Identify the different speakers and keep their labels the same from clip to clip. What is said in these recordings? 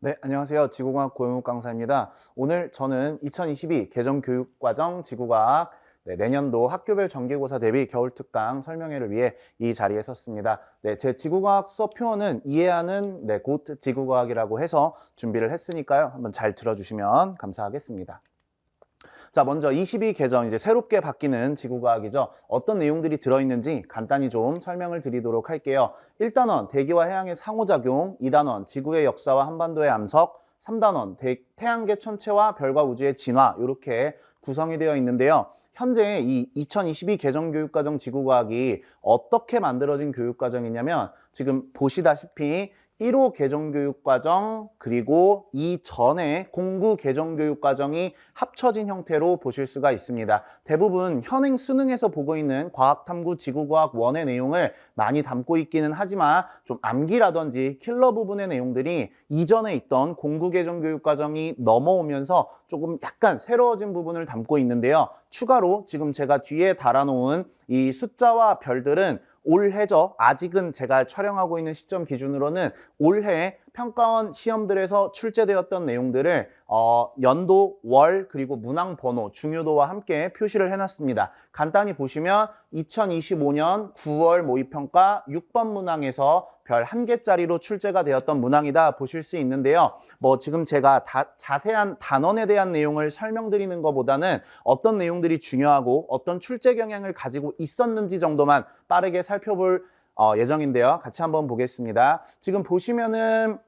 Speaker 1: 네, 안녕하세요. 지구과학 고영욱 강사입니다. 오늘 저는 2022 개정교육과정 지구과학 내년도 학교별 정기고사 대비 겨울특강 설명회를 위해 이 자리에 섰습니다. 네, 제 지구과학 수업 표어는 이해하는 곧 지구과학이라고 해서 준비를 했으니까요. 한번 잘 들어주시면 감사하겠습니다. 자, 먼저 22 개정, 이제 새롭게 바뀌는 지구과학이죠. 어떤 내용들이 들어있는지 간단히 좀 설명을 드리도록 할게요. 1단원, 대기와 해양의 상호작용. 2단원, 지구의 역사와 한반도의 암석. 3단원, 태양계 천체와 별과 우주의 진화. 이렇게 구성이 되어 있는데요. 현재 이 2022 개정 교육과정 지구과학이 어떻게 만들어진 교육과정이냐면 지금 보시다시피 1호 개정교육과정 그리고 이전에 공구 개정교육과정이 합쳐진 형태로 보실 수가 있습니다. 대부분 현행 수능에서 보고 있는 과학탐구 지구과학 1의 내용을 많이 담고 있기는 하지만 좀 암기라든지 킬러 부분의 내용들이 이전에 있던 공구 개정교육과정이 넘어오면서 조금 약간 새로워진 부분을 담고 있는데요. 추가로 지금 제가 뒤에 달아놓은 이 숫자와 별들은 올해죠. 아직은 제가 촬영하고 있는 시점 기준으로는 올해 평가원 시험들에서 출제되었던 내용들을 연도, 월, 그리고 문항 번호, 중요도와 함께 표시를 해놨습니다. 간단히 보시면 2025년 9월 모의평가 6번 문항에서 별 1개짜리로 출제가 되었던 문항이다 보실 수 있는데요. 뭐 지금 제가 자세한 단원에 대한 내용을 설명드리는 것보다는 어떤 내용들이 중요하고 어떤 출제 경향을 가지고 있었는지 정도만 빠르게 살펴볼 예정인데요. 같이 한번 보겠습니다. 지금 보시면은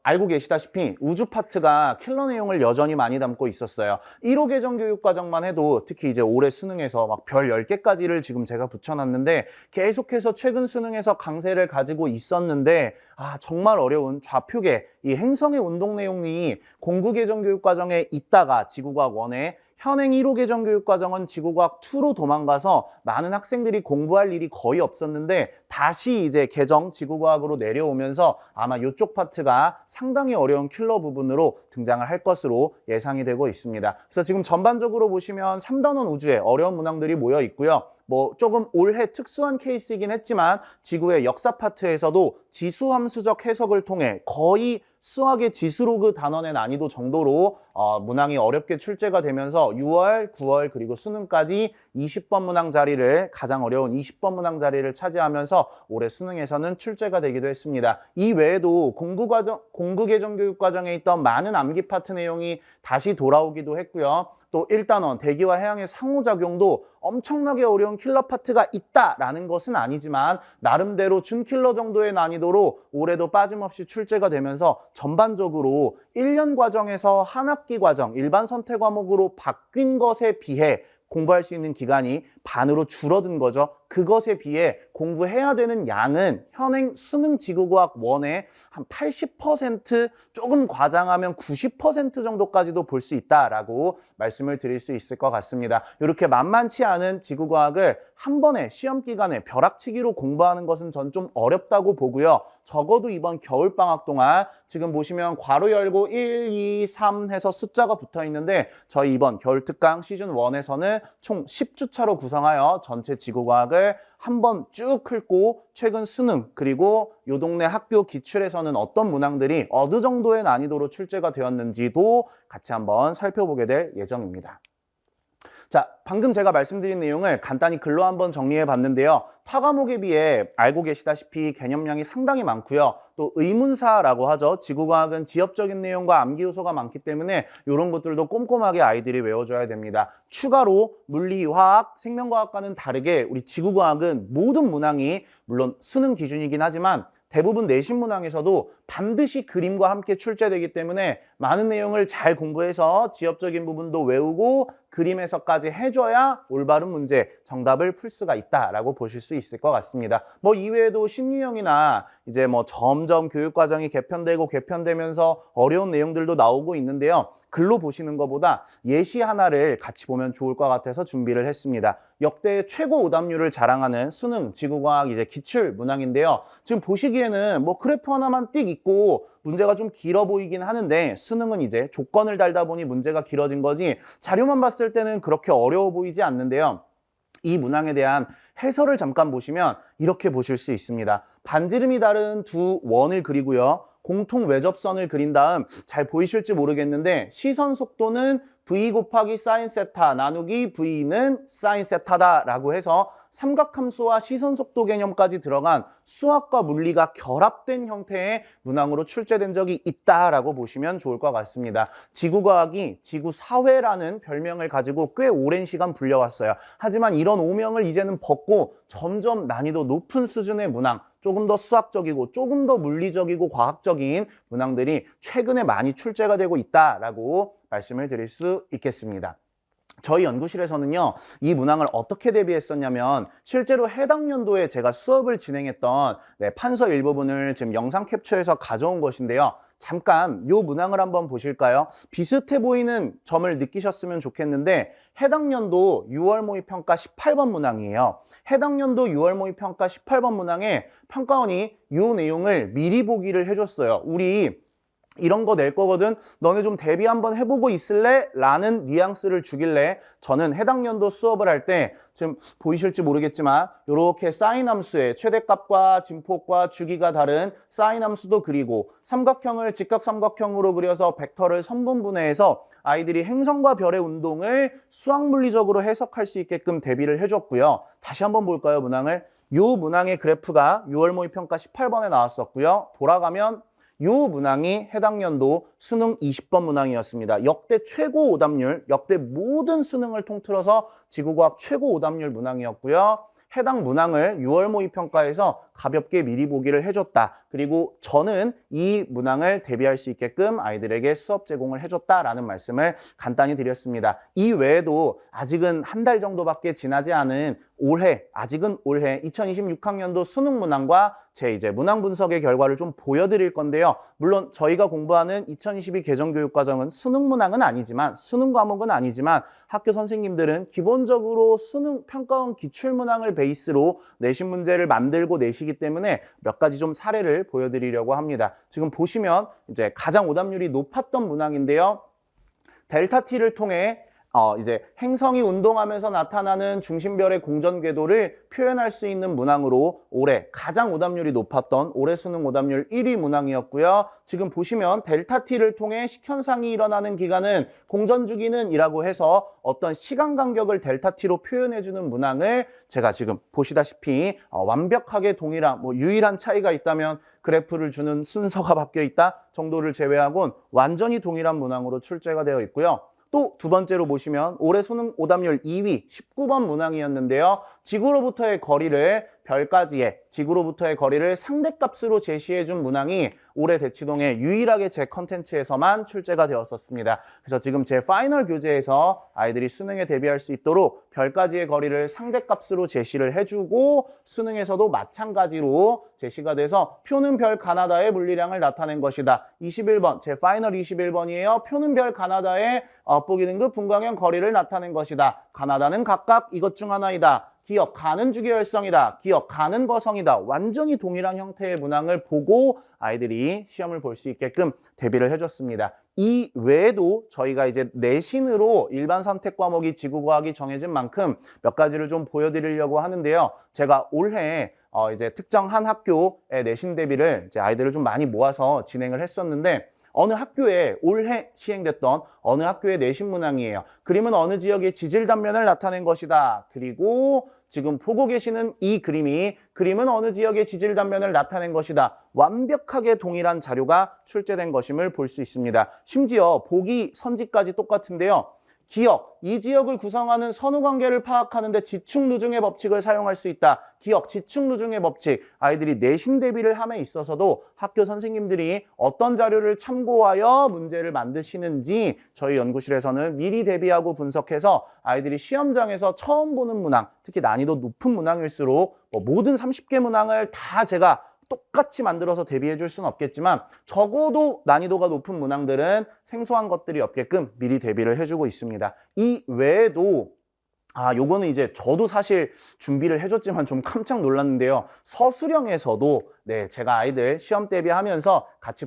Speaker 1: 알고 계시다시피 우주 파트가 킬러 내용을 여전히 많이 담고 있었어요. 1호 개정 교육과정만 해도 특히 이제 올해 수능에서 막 별 10개까지를 지금 제가 붙여놨는데 계속해서 최근 수능에서 강세를 가지고 있었는데 정말 어려운 좌표계, 이 행성의 운동 내용이 공구 개정 교육과정에 있다가 지구과학 1에 현행 1호 개정 교육과정은 지구과학 2로 도망가서 많은 학생들이 공부할 일이 거의 없었는데 다시 이제 개정 지구과학으로 내려오면서 아마 이쪽 파트가 상당히 어려운 킬러 부분으로 등장을 할 것으로 예상이 되고 있습니다. 그래서 지금 전반적으로 보시면 3단원 우주에 어려운 문항들이 모여 있고요. 뭐 조금 올해 특수한 케이스이긴 했지만 지구의 역사 파트에서도 지수함수적 해석을 통해 거의 수학의 지수로그 단원의 난이도 정도로 문항이 어렵게 출제가 되면서 6월, 9월 그리고 수능까지 20번 문항 자리를 가장 어려운 20번 문항 자리를 차지하면서 올해 수능에서는 출제가 되기도 했습니다. 이 외에도 공구 개정 교육 과정에 있던 많은 암기 파트 내용이 다시 돌아오기도 했고요. 또 1단원 대기와 해양의 상호작용도 엄청나게 어려운 킬러 파트가 있다라는 것은 아니지만 나름대로 준킬러 정도의 난이도로 올해도 빠짐없이 출제가 되면서 전반적으로 1년 과정에서 한 학기 과정 일반 선택 과목으로 바뀐 것에 비해 공부할 수 있는 기간이 반으로 줄어든 거죠. 그것에 비해 공부해야 되는 양은 현행 수능 지구과학 1의 한 80% 조금 과장하면 90% 정도까지도 볼 수 있다라고 말씀을 드릴 수 있을 것 같습니다. 이렇게 만만치 않은 지구과학을 한 번에 시험 기간에 벼락치기로 공부하는 것은 전 좀 어렵다고 보고요. 적어도 이번 겨울방학 동안 지금 보시면 괄호 열고 1, 2, 3 해서 숫자가 붙어 있는데 저희 이번 겨울특강 시즌 1에서는 총 10주차로 구성하여 전체 지구과학을 한번 쭉 훑고 최근 수능 그리고 요 동네 학교 기출에서는 어떤 문항들이 어느 정도의 난이도로 출제가 되었는지도 같이 한번 살펴보게 될 예정입니다. 자, 방금 제가 말씀드린 내용을 간단히 글로 한번 정리해 봤는데요. 타 과목에 비해 알고 계시다시피 개념량이 상당히 많고요. 또 의문사라고 하죠. 지구과학은 지엽적인 내용과 암기 요소가 많기 때문에 이런 것들도 꼼꼼하게 아이들이 외워줘야 됩니다. 추가로 물리, 화학, 생명과학과는 다르게 우리 지구과학은 모든 문항이 물론 수능 기준이긴 하지만 대부분 내신 문항에서도 반드시 그림과 함께 출제되기 때문에 많은 내용을 잘 공부해서 지엽적인 부분도 외우고 그림 해석까지 해줘야 올바른 문제, 정답을 풀 수가 있다라고 보실 수 있을 것 같습니다. 뭐 이외에도 신유형이나 이제 뭐 점점 교육과정이 개편되면서 어려운 내용들도 나오고 있는데요. 글로 보시는 것보다 예시 하나를 같이 보면 좋을 것 같아서 준비를 했습니다. 역대 최고 오답률을 자랑하는 수능 지구과학 이제 기출 문항인데요. 지금 보시기에는 뭐 그래프 하나만 띡 있고 문제가 좀 길어 보이긴 하는데 수능은 이제 조건을 달다 보니 문제가 길어진 거지 자료만 봤을 때는 그렇게 어려워 보이지 않는데요. 이 문항에 대한 해설을 잠깐 보시면 이렇게 보실 수 있습니다. 반지름이 다른 두 원을 그리고요. 공통 외접선을 그린 다음 잘 보이실지 모르겠는데 시선 속도는 v 곱하기 사인 세타 나누기 v는 사인 세타다라고 해서 삼각함수와 시선 속도 개념까지 들어간 수학과 물리가 결합된 형태의 문항으로 출제된 적이 있다라고 보시면 좋을 것 같습니다. 지구과학이 지구사회라는 별명을 가지고 꽤 오랜 시간 불려왔어요. 하지만 이런 오명을 이제는 벗고 점점 난이도 높은 수준의 문항, 조금 더 수학적이고 조금 더 물리적이고 과학적인 문항들이 최근에 많이 출제가 되고 있다라고 말씀을 드릴 수 있겠습니다. 저희 연구실에서는요, 이 문항을 어떻게 대비했었냐면 실제로 해당 연도에 제가 수업을 진행했던 판서 일부분을 지금 영상 캡처해서 가져온 것인데요. 잠깐 이 문항을 한번 보실까요? 비슷해 보이는 점을 느끼셨으면 좋겠는데 해당 연도 6월 모의평가 18번 문항이에요. 해당 연도 6월 모의평가 18번 문항에 평가원이 이 내용을 미리 보기를 해줬어요. 우리 이런 거 낼 거거든. 너네 좀 대비 한번 해보고 있을래? 라는 뉘앙스를 주길래 저는 해당 연도 수업을 할 때 지금 보이실지 모르겠지만 이렇게 사인 함수의 최대값과 진폭과 주기가 다른 사인 함수도 그리고 삼각형을 직각삼각형으로 그려서 벡터를 선분분해해서 아이들이 행성과 별의 운동을 수학물리적으로 해석할 수 있게끔 대비를 해줬고요. 다시 한번 볼까요, 문항을? 이 문항의 그래프가 6월 모의평가 18번에 나왔었고요. 돌아가면 이 문항이 해당 연도 수능 20번 문항이었습니다. 역대 최고 오답률, 역대 모든 수능을 통틀어서 지구과학 최고 오답률 문항이었고요. 해당 문항을 6월 모의평가에서 가볍게 미리 보기를 해줬다. 그리고 저는 이 문항을 대비할 수 있게끔 아이들에게 수업 제공을 해줬다라는 말씀을 간단히 드렸습니다. 이 외에도 아직은 한 달 정도밖에 지나지 않은 아직은 올해 2026학년도 수능 문항과 제 이제 문항 분석의 결과를 좀 보여드릴 건데요. 물론 저희가 공부하는 2022 개정교육과정은 수능 문항은 아니지만, 수능 과목은 아니지만 학교 선생님들은 기본적으로 수능 평가원 기출문항을 베이스로 내신 문제를 만들고 내시기 때문에 몇 가지 좀 사례를 보여드리려고 합니다. 지금 보시면 이제 가장 오답률이 높았던 문항인데요. 델타 T를 통해 이제 행성이 운동하면서 나타나는 중심별의 공전 궤도를 표현할 수 있는 문항으로 올해 가장 오답률이 높았던 올해 수능 오답률 1위 문항이었고요. 지금 보시면 델타 T를 통해 식현상이 일어나는 기간은 공전 주기는 이라고 해서 어떤 시간 간격을 델타 T로 표현해주는 문항을 제가 지금 보시다시피 완벽하게 동일한 유일한 차이가 있다면 그래프를 주는 순서가 바뀌어 있다 정도를 제외하고는 완전히 동일한 문항으로 출제가 되어 있고요. 또 두 번째로 보시면 올해 수능 오답률 2위 19번 문항이었는데요. 지구로부터의 거리를 별까지의 지구로부터의 거리를 상대값으로 제시해준 문항이 올해 대치동에 유일하게 제 컨텐츠에서만 출제가 되었었습니다. 그래서 지금 제 파이널 교재에서 아이들이 수능에 대비할 수 있도록 별까지의 거리를 상대값으로 제시를 해주고 수능에서도 마찬가지로 제시가 돼서 표는 별 가나다의 물리량을 나타낸 것이다. 21번, 제 파이널 21번이에요. 표는 별 가나다의 보기 등급 분광형 거리를 나타낸 것이다. 가나다는 각각 이것 중 하나이다. 기억, 가는 주기혈성이다. 기억, 가는 거성이다. 완전히 동일한 형태의 문항을 보고 아이들이 시험을 볼 수 있게끔 대비를 해줬습니다. 이 외에도 저희가 이제 내신으로 일반 선택 과목이 지구과학이 정해진 만큼 몇 가지를 좀 보여드리려고 하는데요. 제가 올해 이제 특정 한 학교의 내신 대비를 이제 아이들을 좀 많이 모아서 진행을 했었는데 어느 학교에 올해 시행됐던 어느 학교의 내신 문항이에요. 그림은 어느 지역의 지질 단면을 나타낸 것이다. 그리고 지금 보고 계시는 이 그림은 어느 지역의 지질 단면을 나타낸 것이다. 완벽하게 동일한 자료가 출제된 것임을 볼 수 있습니다. 심지어 보기 선지까지 똑같은데요. 기억, 이 지역을 구성하는 선후관계를 파악하는데 지축누중의 법칙을 사용할 수 있다. 기억, 지축누중의 법칙. 아이들이 내신 대비를 함에 있어서도 학교 선생님들이 어떤 자료를 참고하여 문제를 만드시는지 저희 연구실에서는 미리 대비하고 분석해서 아이들이 시험장에서 처음 보는 문항, 특히 난이도 높은 문항일수록 모든 30개 문항을 다 제가 똑같이 만들어서 대비해 줄 수는 없겠지만 적어도 난이도가 높은 문항들은 생소한 것들이 없게끔 미리 대비를 해주고 있습니다. 이 외에도 요거는 이제 저도 사실 준비를 해줬지만 좀 깜짝 놀랐는데요. 서술형에서도 제가 아이들 시험 대비하면서 같이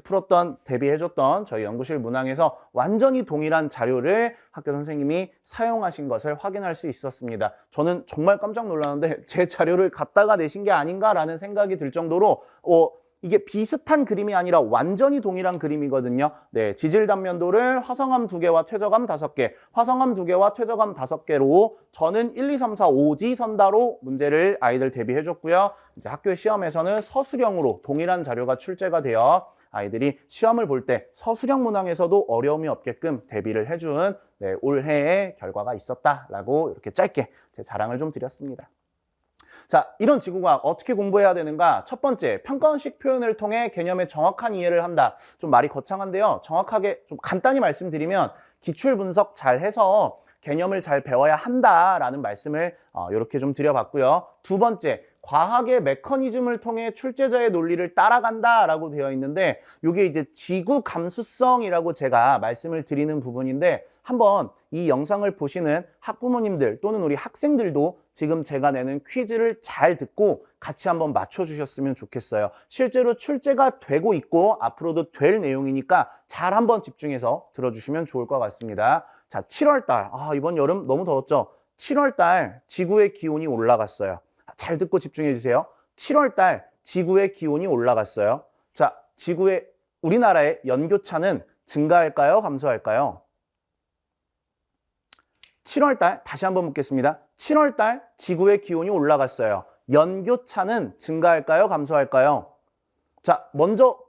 Speaker 1: 대비해줬던 저희 연구실 문항에서 완전히 동일한 자료를 학교 선생님이 사용하신 것을 확인할 수 있었습니다. 저는 정말 깜짝 놀랐는데 제 자료를 갖다가 내신 게 아닌가라는 생각이 들 정도로 이게 비슷한 그림이 아니라 완전히 동일한 그림이거든요. 네, 지질 단면도를 화성암 2개와 퇴적암 5개, 화성암 2개와 퇴적암 5개로 저는 1, 2, 3, 4, 5지선다로 문제를 아이들 대비해 줬고요. 이제 학교 시험에서는 서술형으로 동일한 자료가 출제가 되어 아이들이 시험을 볼 때 서술형 문항에서도 어려움이 없게끔 대비를 해준 네, 올해의 결과가 있었다라고 이렇게 짧게 제 자랑을 좀 드렸습니다. 자, 이런 지구과학 어떻게 공부해야 되는가? 첫 번째, 평가원식 표현을 통해 개념의 정확한 이해를 한다. 좀 말이 거창한데요. 정확하게 좀 간단히 말씀드리면 기출 분석 잘 해서 개념을 잘 배워야 한다라는 말씀을 이렇게 좀 드려봤고요. 두 번째, 과학의 메커니즘을 통해 출제자의 논리를 따라간다라고 되어 있는데 이게 이제 지구 감수성이라고 제가 말씀을 드리는 부분인데 한번 이 영상을 보시는 학부모님들 또는 우리 학생들도 지금 제가 내는 퀴즈를 잘 듣고 같이 한번 맞춰주셨으면 좋겠어요. 실제로 출제가 되고 있고 앞으로도 될 내용이니까 잘 한번 집중해서 들어주시면 좋을 것 같습니다. 자, 7월달, 이번 여름 너무 더웠죠? 7월달 지구의 기온이 올라갔어요. 잘 듣고 집중해 주세요. 7월달 지구의 기온이 올라갔어요. 자, 우리나라의 연교차는 증가할까요? 감소할까요? 7월달 다시 한번 묻겠습니다. 7월달 지구의 기온이 올라갔어요. 연교차는 증가할까요? 감소할까요? 자, 먼저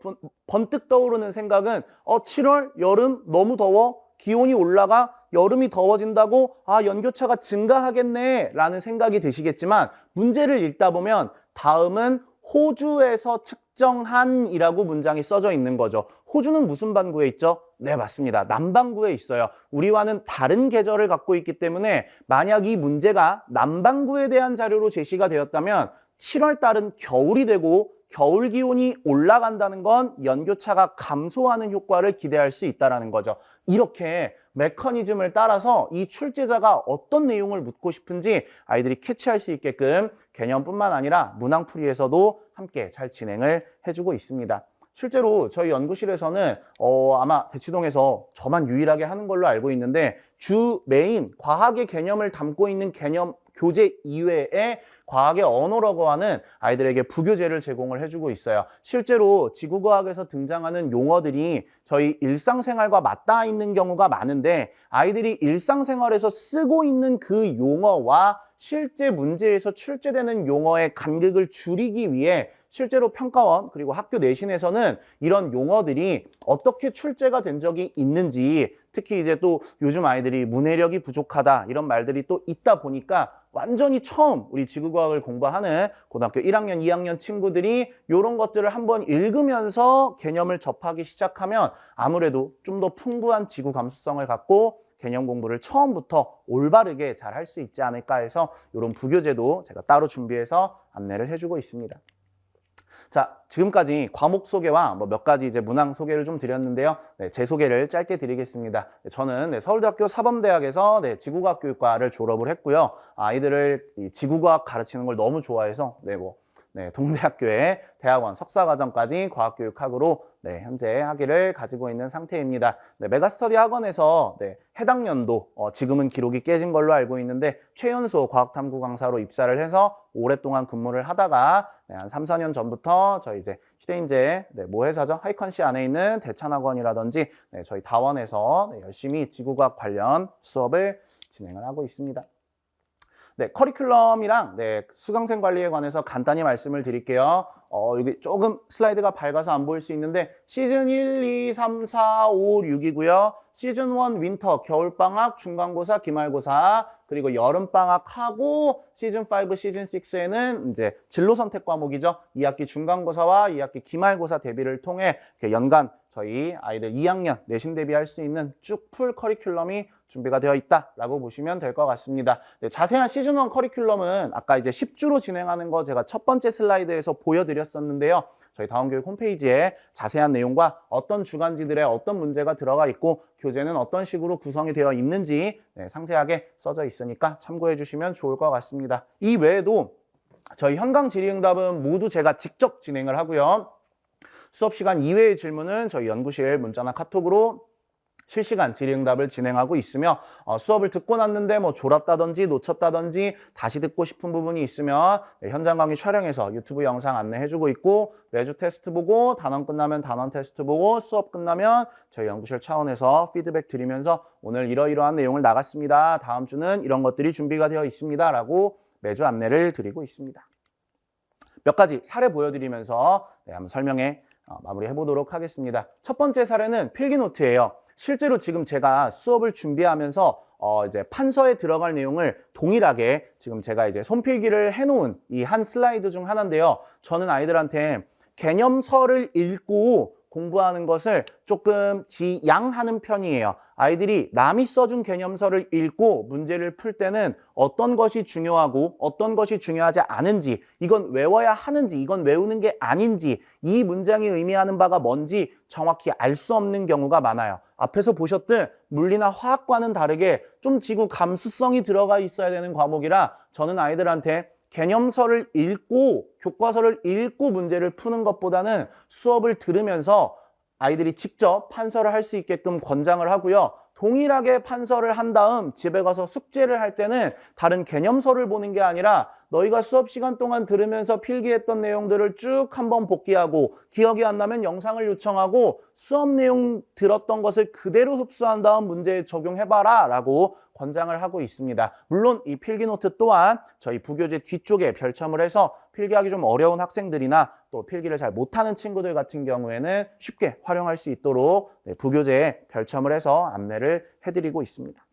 Speaker 1: 번뜩 떠오르는 생각은 7월 여름 너무 더워 기온이 올라가 여름이 더워진다고 연교차가 증가하겠네 라는 생각이 드시겠지만 문제를 읽다 보면 다음은 호주에서 측정한 이라고 문장이 써져 있는 거죠. 호주는 무슨 반구에 있죠? 네, 맞습니다. 남반구에 있어요. 우리와는 다른 계절을 갖고 있기 때문에 만약 이 문제가 남반구에 대한 자료로 제시가 되었다면 7월 달은 겨울이 되고 겨울 기온이 올라간다는 건 연교차가 감소하는 효과를 기대할 수 있다는 거죠. 이렇게 메커니즘을 따라서 이 출제자가 어떤 내용을 묻고 싶은지 아이들이 캐치할 수 있게끔 개념뿐만 아니라 문항풀이에서도 함께 잘 진행을 해주고 있습니다. 실제로 저희 연구실에서는 아마 대치동에서 저만 유일하게 하는 걸로 알고 있는데 주 메인 과학의 개념을 담고 있는 개념 교재 이외에 과학의 언어라고 하는 아이들에게 부교재를 제공을 해주고 있어요. 실제로 지구과학에서 등장하는 용어들이 저희 일상생활과 맞닿아 있는 경우가 많은데 아이들이 일상생활에서 쓰고 있는 그 용어와 실제 문제에서 출제되는 용어의 간극을 줄이기 위해 실제로 평가원 그리고 학교 내신에서는 이런 용어들이 어떻게 출제가 된 적이 있는지 특히 이제 또 요즘 아이들이 문해력이 부족하다 이런 말들이 또 있다 보니까 완전히 처음 우리 지구과학을 공부하는 고등학교 1학년, 2학년 친구들이 이런 것들을 한번 읽으면서 개념을 접하기 시작하면 아무래도 좀 더 풍부한 지구 감수성을 갖고 개념 공부를 처음부터 올바르게 잘 할 수 있지 않을까 해서 이런 부교재도 제가 따로 준비해서 안내를 해주고 있습니다. 자, 지금까지 과목 소개와 몇 가지 이제 문항 소개를 좀 드렸는데요. 네, 제 소개를 짧게 드리겠습니다. 저는 서울대학교 사범대학에서 지구과학 교육과를 졸업을 했고요. 아이들을 이 지구과학 가르치는 걸 너무 좋아해서 동대학교의 대학원 석사과정까지 과학교육학으로 현재 학위를 가지고 있는 상태입니다. 메가스터디 학원에서 해당 연도 지금은 기록이 깨진 걸로 알고 있는데 최연소 과학탐구 강사로 입사를 해서 오랫동안 근무를 하다가 한 3, 4년 전부터 저희 이제 시대인재 모 회사죠? 하이컨시 안에 있는 대찬학원이라든지 저희 다원에서 열심히 지구과학 관련 수업을 진행을 하고 있습니다. 커리큘럼이랑 수강생 관리에 관해서 간단히 말씀을 드릴게요. 여기 조금 슬라이드가 밝아서 안 보일 수 있는데 시즌 1, 2, 3, 4, 5, 6이고요. 시즌 1 윈터, 겨울방학, 중간고사, 기말고사 그리고 여름방학하고 시즌 5, 시즌 6에는 이제 진로 선택 과목이죠. 2학기 중간고사와 2학기 기말고사 대비를 통해 이렇게 연간 저희 아이들 2학년 내신 대비할 수 있는 쭉 풀 커리큘럼이 준비가 되어 있다라고 보시면 될 것 같습니다. 자세한 시즌 1 커리큘럼은 아까 이제 10주로 진행하는 거 제가 첫 번째 슬라이드에서 보여드렸었는데요. 저희 다원교육 홈페이지에 자세한 내용과 어떤 주간지들에 어떤 문제가 들어가 있고 교재는 어떤 식으로 구성이 되어 있는지 상세하게 써져 있으니까 참고해 주시면 좋을 것 같습니다. 이 외에도 저희 현강 질의응답은 모두 제가 직접 진행을 하고요. 수업 시간 이외의 질문은 저희 연구실 문자나 카톡으로 실시간 질의응답을 진행하고 있으며 수업을 듣고 났는데 뭐 졸았다든지 놓쳤다든지 다시 듣고 싶은 부분이 있으면 현장 강의 촬영해서 유튜브 영상 안내해주고 있고 매주 테스트 보고 단원 끝나면 단원 테스트 보고 수업 끝나면 저희 연구실 차원에서 피드백 드리면서 오늘 이러이러한 내용을 나갔습니다. 다음 주는 이런 것들이 준비가 되어 있습니다. 라고 매주 안내를 드리고 있습니다. 몇 가지 사례 보여드리면서 한번 설명해 마무리해 보도록 하겠습니다. 첫 번째 사례는 필기노트예요. 실제로 지금 제가 수업을 준비하면서 이제 판서에 들어갈 내용을 동일하게 지금 제가 이제 손필기를 해놓은 이 한 슬라이드 중 하나인데요. 저는 아이들한테 개념서를 읽고 공부하는 것을 조금 지양하는 편이에요. 아이들이 남이 써준 개념서를 읽고 문제를 풀 때는 어떤 것이 중요하고 어떤 것이 중요하지 않은지, 이건 외워야 하는지, 이건 외우는 게 아닌지, 이 문장이 의미하는 바가 뭔지 정확히 알 수 없는 경우가 많아요. 앞에서 보셨듯 물리나 화학과는 다르게 좀 지구 감수성이 들어가 있어야 되는 과목이라 저는 아이들한테 개념서를 읽고 교과서를 읽고 문제를 푸는 것보다는 수업을 들으면서 아이들이 직접 판서를 할 수 있게끔 권장을 하고요. 동일하게 판서를 한 다음 집에 가서 숙제를 할 때는 다른 개념서를 보는 게 아니라 너희가 수업 시간 동안 들으면서 필기했던 내용들을 쭉 한번 복기하고 기억이 안 나면 영상을 요청하고 수업 내용 들었던 것을 그대로 흡수한 다음 문제에 적용해봐라 라고 권장을 하고 있습니다. 물론 이 필기노트 또한 저희 부교재 뒤쪽에 별첨을 해서 필기하기 좀 어려운 학생들이나 또 필기를 잘 못하는 친구들 같은 경우에는 쉽게 활용할 수 있도록 부교재에 별첨을 해서 안내를 해드리고 있습니다.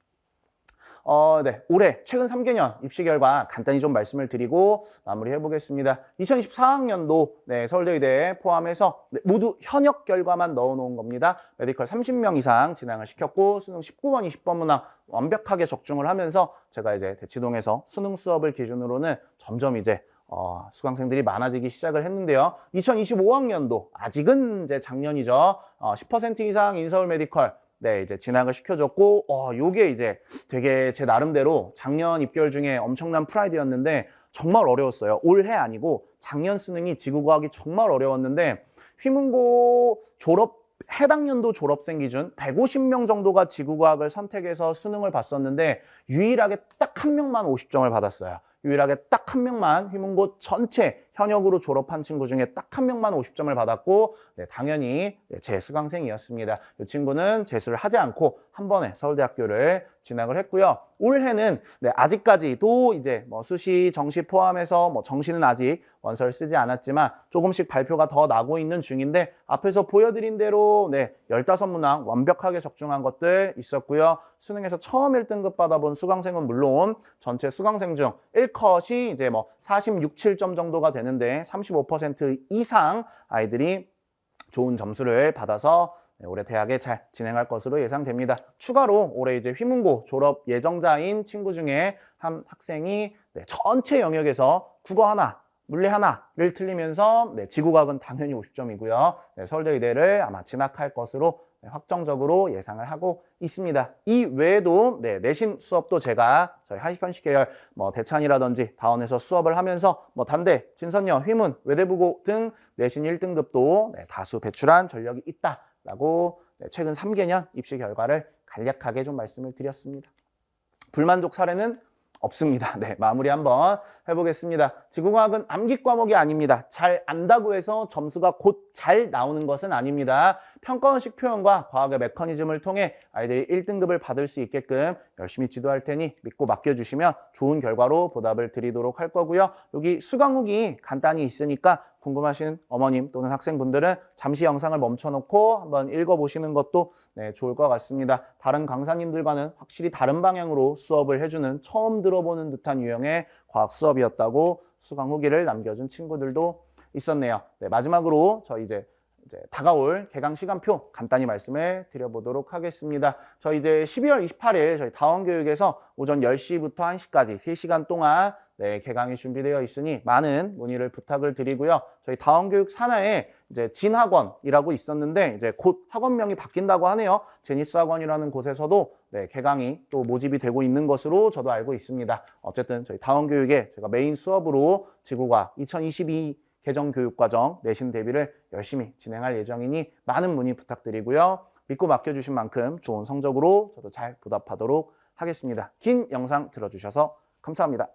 Speaker 1: 올해 최근 3개년 입시 결과 간단히 좀 말씀을 드리고 마무리해 보겠습니다. 2024학년도 서울대의대 포함해서 모두 현역 결과만 넣어놓은 겁니다. 메디컬 30명 이상 진행을 시켰고 수능 19번, 20번 문항 완벽하게 적중을 하면서 제가 이제 대치동에서 수능 수업을 기준으로는 점점 이제 수강생들이 많아지기 시작을 했는데요. 2025학년도 아직은 이제 작년이죠. 10% 이상 인서울 메디컬 이제 진학을 시켜줬고, 요게 이제 되게 제 나름대로 작년 입결 중에 엄청난 프라이드였는데 정말 어려웠어요. 올해 아니고 작년 수능이 지구과학이 정말 어려웠는데 휘문고 해당 연도 졸업생 기준 150명 정도가 지구과학을 선택해서 수능을 봤었는데 유일하게 딱 한 명만 50점을 받았어요. 유일하게 딱 한 명만 휘문고 전체 현역으로 졸업한 친구 중에 딱 한 명만 50점을 받았고 당연히 제 수강생이었습니다. 이 친구는 재수를 하지 않고 한 번에 서울대학교를 진학을 했고요. 올해는 아직까지도 이제 뭐 수시, 정시 포함해서 뭐 정시는 아직 원서를 쓰지 않았지만 조금씩 발표가 더 나고 있는 중인데 앞에서 보여드린 대로 15문항 완벽하게 적중한 것들 있었고요. 수능에서 처음 1등급 받아본 수강생은 물론 전체 수강생 중 1컷이 이제 뭐 46, 7점 정도가 되는데 35% 이상 아이들이 좋은 점수를 받아서 올해 대학에 잘 진행할 것으로 예상됩니다. 추가로 올해 이제 휘문고 졸업 예정자인 친구 중에 한 학생이 전체 영역에서 국어 하나, 물리 하나를 틀리면서 지구과학은 당연히 50점이고요. 서울대의대를 아마 진학할 것으로 확정적으로 예상을 하고 있습니다. 이 외에도 내신 수업도 제가 저희 하이현식 계열 대찬이라든지 다원에서 수업을 하면서 단대, 진선여, 휘문, 외대부고 등 내신 1등급도 다수 배출한 전력이 있다라고 최근 3개년 입시 결과를 간략하게 좀 말씀을 드렸습니다. 불만족 사례는 없습니다. 마무리 한번 해보겠습니다. 지구과학은 암기 과목이 아닙니다. 잘 안다고 해서 점수가 곧 잘 나오는 것은 아닙니다. 평가원식 표현과 과학의 메커니즘을 통해 아이들이 1등급을 받을 수 있게끔 열심히 지도할 테니 믿고 맡겨주시면 좋은 결과로 보답을 드리도록 할 거고요. 여기 수강 후기 간단히 있으니까 궁금하신 어머님 또는 학생분들은 잠시 영상을 멈춰놓고 한번 읽어보시는 것도 좋을 것 같습니다. 다른 강사님들과는 확실히 다른 방향으로 수업을 해주는 처음 들어보는 듯한 유형의 과학 수업이었다고 수강 후기를 남겨준 친구들도 있었네요. 마지막으로 저희 이제 다가올 개강 시간표 간단히 말씀을 드려보도록 하겠습니다. 저희 이제 12월 28일 저희 다원교육에서 오전 10시부터 1시까지 3시간 동안 개강이 준비되어 있으니 많은 문의를 부탁을 드리고요. 저희 다원교육 산하에 이제 진학원이라고 있었는데 이제 곧 학원명이 바뀐다고 하네요. 제니스 학원이라는 곳에서도 개강이 또 모집이 되고 있는 것으로 저도 알고 있습니다. 어쨌든 저희 다원교육에 제가 메인 수업으로 지구과학 2022 개정교육과정 내신 대비를 열심히 진행할 예정이니 많은 문의 부탁드리고요. 믿고 맡겨주신 만큼 좋은 성적으로 저도 잘 보답하도록 하겠습니다. 긴 영상 들어주셔서 감사합니다.